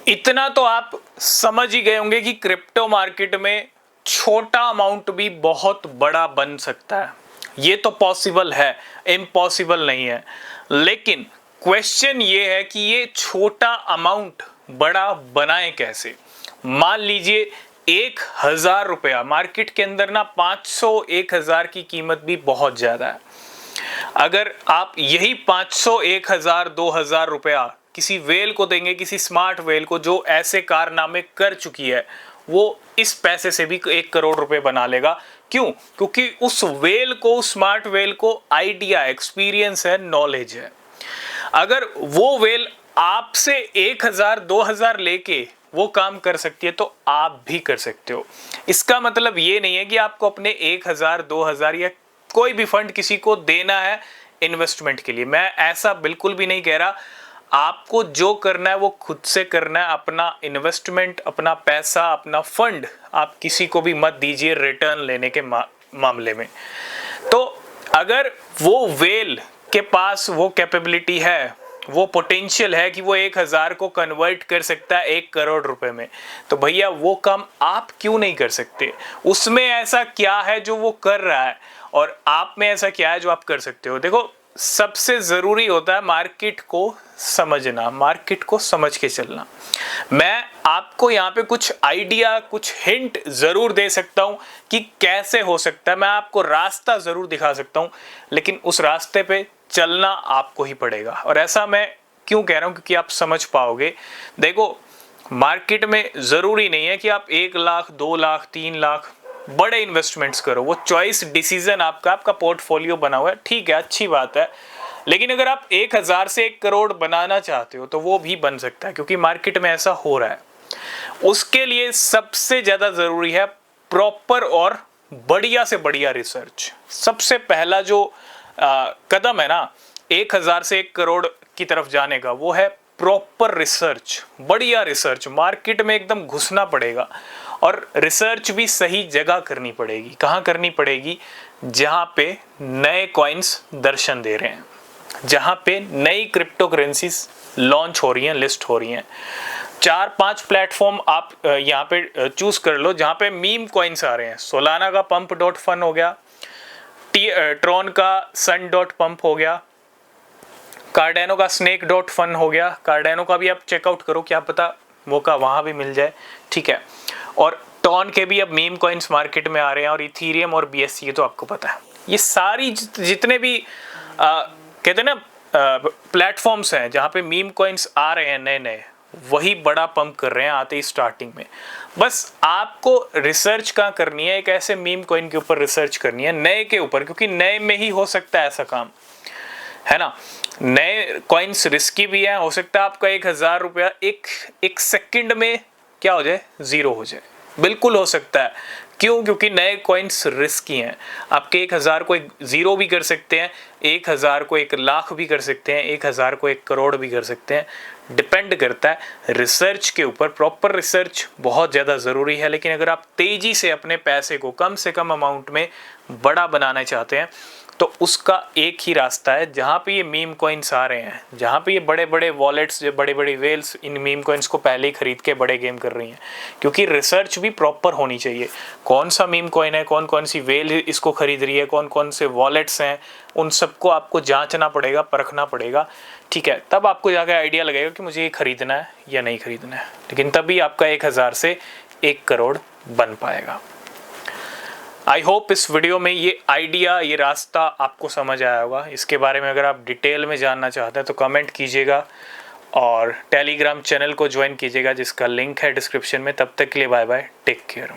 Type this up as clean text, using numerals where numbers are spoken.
इतना तो आप समझ ही गए होंगे कि क्रिप्टो मार्केट में छोटा अमाउंट भी बहुत बड़ा बन सकता है। ये तो पॉसिबल है, इम्पॉसिबल नहीं है। लेकिन क्वेश्चन ये है कि ये छोटा अमाउंट बड़ा बनाए कैसे। मान लीजिए 1,000 रुपया, मार्केट के अंदर ना 500 1,000 की कीमत भी बहुत ज्यादा है। अगर आप यही 500 1,000 2,000 रुपया किसी वेल को देंगे, किसी स्मार्ट वेल को जो ऐसे कारनामे कर चुकी है, वो इस पैसे से भी 1 करोड़ रुपए बना लेगा। क्यों? क्योंकि उस वेल को, स्मार्ट वेल को आइडिया, एक्सपीरियंस है, नॉलेज है। अगर वो वेल आपसे 1,000 2,000 लेके वो काम कर सकती है तो आप भी कर सकते हो। इसका मतलब ये नहीं है कि आपको अपने 1,000 2,000 या कोई भी फंड किसी को देना है इन्वेस्टमेंट के लिए। मैं ऐसा बिल्कुल भी नहीं कह रहा। आपको जो करना है वो खुद से करना है। अपना इन्वेस्टमेंट, अपना पैसा, अपना फंड आप किसी को भी मत दीजिए रिटर्न लेने के मामले में। तो अगर वो वेल के पास वो कैपेबिलिटी है, वो पोटेंशियल है कि वो 1,000 को कन्वर्ट कर सकता है 1 करोड़ रुपए में, तो भैया वो काम आप क्यों नहीं कर सकते? उसमें ऐसा क्या है जो वो कर रहा है और आप में ऐसा क्या है जो आप कर सकते हो? देखो, सबसे जरूरी होता है मार्केट को समझना, मार्केट को समझ के चलना। मैं आपको यहाँ पे कुछ आइडिया, कुछ हिंट जरूर दे सकता हूँ कि कैसे हो सकता है। मैं आपको रास्ता जरूर दिखा सकता हूँ, लेकिन उस रास्ते पे चलना आपको ही पड़ेगा। और ऐसा मैं क्यों कह रहा हूँ? क्योंकि आप समझ पाओगे। देखो, मार्केट में जरूरी नहीं है कि आप 1 लाख 2 लाख 3 लाख बड़े इन्वेस्टमेंट्स करो। वो चॉइस, डिसीजन आपका, आपका पोर्टफोलियो बना हुआ है, ठीक है, अच्छी बात है। लेकिन अगर आप 1,000 से 1 करोड़ बनाना चाहते हो तो वो भी बन सकता है, क्योंकि मार्केट में ऐसा हो रहा है। उसके लिए सबसे ज्यादा जरूरी है प्रॉपर और बढ़िया से बढ़िया रिसर्च। सबसे पहला जो कदम है ना 1,000 से 1 करोड़ की तरफ जाने का, वो है प्रॉपर रिसर्च, बढ़िया रिसर्च। मार्केट में एकदम घुसना पड़ेगा और रिसर्च भी सही जगह करनी पड़ेगी। कहाँ करनी पड़ेगी? जहाँ पे नए कॉइन्स दर्शन दे रहे हैं, जहाँ पे नई क्रिप्टो करेंसीज लॉन्च हो रही हैं, लिस्ट हो रही हैं। 4-5 प्लेटफॉर्म आप यहाँ पे चूज कर लो जहाँ पे मीम कॉइन्स आ रहे हैं। सोलाना का pump.fun हो गया, ट्रॉन का sun.pump हो गया, कार्डेनो का snake.fun हो गया। कार्डेनो का भी आप चेकआउट करो, क्या पता वो का वहाँ भी मिल जाए, ठीक है। और टॉन के भी अब मीम कॉइन्स मार्केट में आ रहे हैं, और इथीरियम और BSC ये तो आपको पता है। ये सारी जितने भी कहते हैं ना प्लेटफॉर्म्स हैं जहाँ पे मीम कॉइन्स आ रहे हैं नए नए, वही बड़ा पंप कर रहे हैं आते ही स्टार्टिंग में। बस आपको रिसर्च कहाँ करनी है? एक ऐसे मीम कॉइन के ऊपर रिसर्च करनी है, नए के ऊपर, क्योंकि नए में ही हो सकता है ऐसा काम, है ना। नए कॉइन्स रिस्की भी है, हो सकता है आपका 1,000 रुपया एक सेकंड में क्या हो जाए, 0 हो जाए, बिल्कुल हो सकता है। क्यों? क्योंकि नए कॉइन्स रिस्की हैं। आपके 1,000 को 0 भी कर सकते हैं, 1,000 को 1 लाख भी कर सकते हैं, 1,000 को 1 करोड़ भी कर सकते हैं। डिपेंड करता है रिसर्च के ऊपर। प्रॉपर रिसर्च बहुत ज़्यादा ज़रूरी है। लेकिन अगर आप तेज़ी से अपने पैसे को कम से कम अमाउंट में बड़ा बनाना चाहते हैं तो उसका एक ही रास्ता है। जहाँ पे ये मीम कॉइन्स आ रहे हैं, जहाँ पे ये बड़े बड़े वॉलेट्स, बड़े बड़े वेल्स इन मीम कॉइन्स को पहले ही खरीद के बड़े गेम कर रही हैं, क्योंकि रिसर्च भी प्रॉपर होनी चाहिए। कौन सा मीम कॉइन है, कौन कौन सी वेल इसको खरीद रही है, कौन कौन से वॉलेट्स हैं, उन सबको आपको जांचना पड़ेगा, परखना पड़ेगा, ठीक है। तब आपको जाकर आइडिया लगेगा कि मुझे ये खरीदना है या नहीं खरीदना है। लेकिन तभी आपका 1,000 से 1 करोड़ बन पाएगा। आई होप इस वीडियो में ये आइडिया, ये रास्ता आपको समझ आया होगा। इसके बारे में अगर आप डिटेल में जानना चाहते हैं तो कमेंट कीजिएगा और टेलीग्राम चैनल को ज्वाइन कीजिएगा जिसका लिंक है डिस्क्रिप्शन में। तब तक के लिए बाय बाय, टेक केयर।